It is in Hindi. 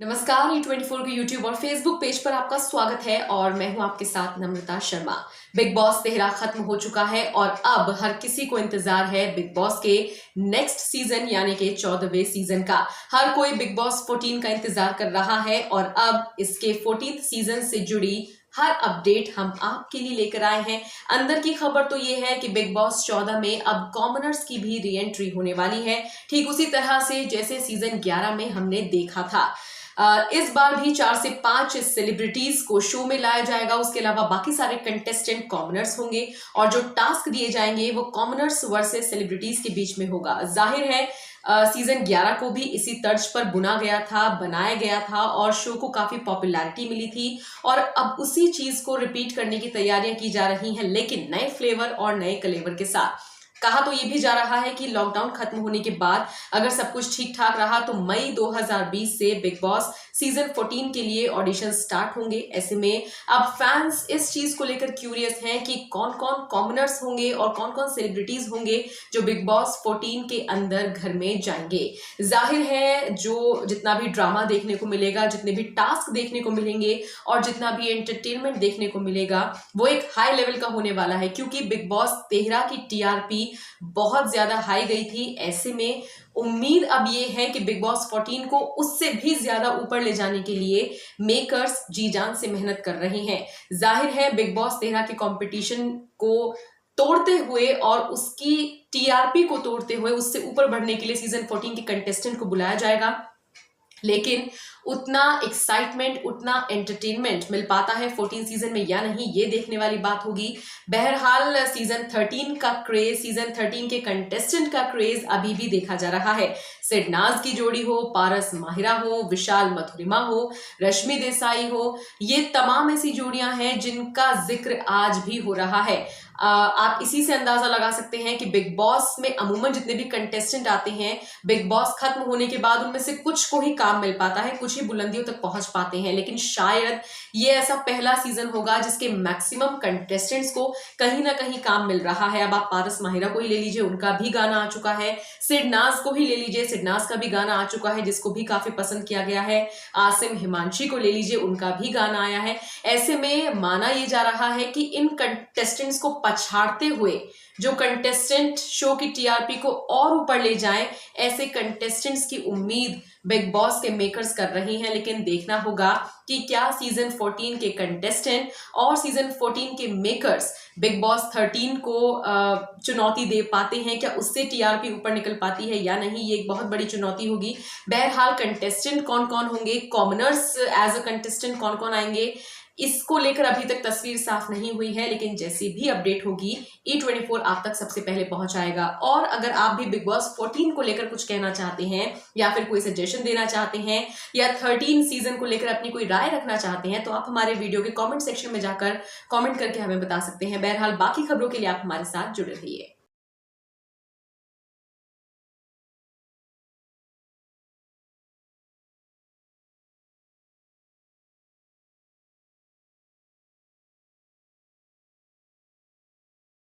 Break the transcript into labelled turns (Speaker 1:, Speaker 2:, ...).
Speaker 1: नमस्कार, E24 के YouTube और Facebook पेज पर आपका स्वागत है और मैं हूं आपके साथ नम्रता शर्मा। बिग बॉस 13 खत्म हो चुका है और अब हर किसी को इंतजार है बिग बॉस के नेक्स्ट सीजन यानी कि 14वें सीजन का। हर कोई बिग बॉस 14 का इंतजार कर रहा है और अब इसके 14th सीजन से जुड़ी हर अपडेट हम आपके लिए लेकर आए हैं। अंदर की खबर तो ये है कि बिग बॉस 14 में अब कॉमनर्स की भी री एंट्री होने वाली है, ठीक उसी तरह से जैसे सीजन 11 में हमने देखा था। इस बार भी 4 से 5 सेलिब्रिटीज को शो में लाया जाएगा। उसके अलावा बाकी सारे कंटेस्टेंट कॉमनर्स होंगे और जो टास्क दिए जाएंगे वो कॉमनर्स वर्सेस सेलिब्रिटीज के बीच में होगा। जाहिर है सीजन 11 को भी इसी तर्ज पर बुना गया था, बनाया गया था और शो को काफी पॉपुलैरिटी मिली थी और अब उसी चीज को रिपीट करने की तैयारियां की जा रही हैं, लेकिन नए फ्लेवर और नए कलेवर के साथ। कहा तो ये भी जा रहा है कि लॉकडाउन खत्म होने के बाद अगर सब कुछ ठीक ठाक रहा तो मई 2020 से बिग बॉस सीजन 14 के लिए ऑडिशन स्टार्ट होंगे। ऐसे में अब फैंस इस चीज को लेकर क्यूरियस हैं कि कौन कौन कॉमनर्स होंगे और कौन कौन सेलिब्रिटीज होंगे जो बिग बॉस 14 के अंदर घर में जाएंगे। जाहिर है जो जितना भी ड्रामा देखने को मिलेगा, जितने भी टास्क देखने को मिलेंगे और जितना भी एंटरटेनमेंट देखने को मिलेगा वो एक हाई लेवल का होने वाला है, क्योंकि बिग बॉस 13 की टीआरपी बहुत ज्यादा हाई गई थी। ऐसे में उम्मीद अब ये है कि बिग बॉस 14 को उससे भी ज्यादा ऊपर ले जाने के लिए मेकर्स जी जान से मेहनत कर रहे हैं। जाहिर है बिग बॉस 13 के कंपटीशन को तोड़ते हुए और उसकी टीआरपी को तोड़ते हुए उससे ऊपर बढ़ने के लिए सीजन 14 के कंटेस्टेंट को बुलाया जाएगा, लेकिन उतना एक्साइटमेंट, उतना एंटरटेनमेंट मिल पाता है 14 सीजन में या नहीं, ये देखने वाली बात होगी। बहरहाल सीजन 13 का क्रेज, सीजन 13 के कंटेस्टेंट का क्रेज अभी भी देखा जा रहा है। सिडनाज की जोड़ी हो, पारस माहिरा हो, विशाल मधुरिमा हो, रश्मि देसाई हो, ये तमाम ऐसी जोड़ियां हैं जिनका जिक्र आज भी हो रहा है। आप इसी से अंदाजा लगा सकते हैं कि बिग बॉस में अमूमन जितने भी कंटेस्टेंट आते हैं, बिग बॉस खत्म होने के बाद उनमें से कुछ को ही काम मिल पाता है, कुछ ही बुलंदियों तक पहुंच पाते हैं, लेकिन शायद ये ऐसा पहला सीजन होगा जिसके मैक्सिमम कंटेस्टेंट्स को कहीं ना कहीं काम मिल रहा है। अब आप पारस माहिरा को ही ले लीजिए, उनका भी गाना आ चुका है। सिडनाज को ही ले लीजिए, सिडनाज का भी गाना आ चुका है जिसको भी काफी पसंद किया गया है। आसिम हिमांशी को ले लीजिए, उनका भी गाना आया है। ऐसे में माना यह जा रहा है कि इन कंटेस्टेंट्स को पछाड़ते हुए जो कंटेस्टेंट शो की टीआरपी को और ऊपर ले जाएं, ऐसे कंटेस्टेंट्स की उम्मीद बिग बॉस के मेकर्स कर रही हैं। लेकिन देखना होगा कि क्या सीजन 14 के कंटेस्टेंट और सीजन 14 के मेकर्स बिग बॉस 13 को चुनौती दे पाते हैं, क्या उससे टीआरपी ऊपर निकल पाती है या नहीं, ये एक बहुत बड़ी चुनौती होगी। बहरहाल कंटेस्टेंट कौन कौन होंगे, कॉमनर्स एज अ कंटेस्टेंट कौन कौन आएंगे, इसको लेकर अभी तक तस्वीर साफ नहीं हुई है, लेकिन जैसी भी अपडेट होगी E24 आप तक सबसे पहले पहुंचाएगा। और अगर आप भी बिग बॉस 14 को लेकर कुछ कहना चाहते हैं या फिर कोई सजेशन देना चाहते हैं या 13 सीजन को लेकर अपनी कोई राय रखना चाहते हैं तो आप हमारे वीडियो के कमेंट सेक्शन में जाकर कमेंट करके हमें बता सकते हैं। बहरहाल बाकी खबरों के लिए आप हमारे साथ जुड़े रहिए।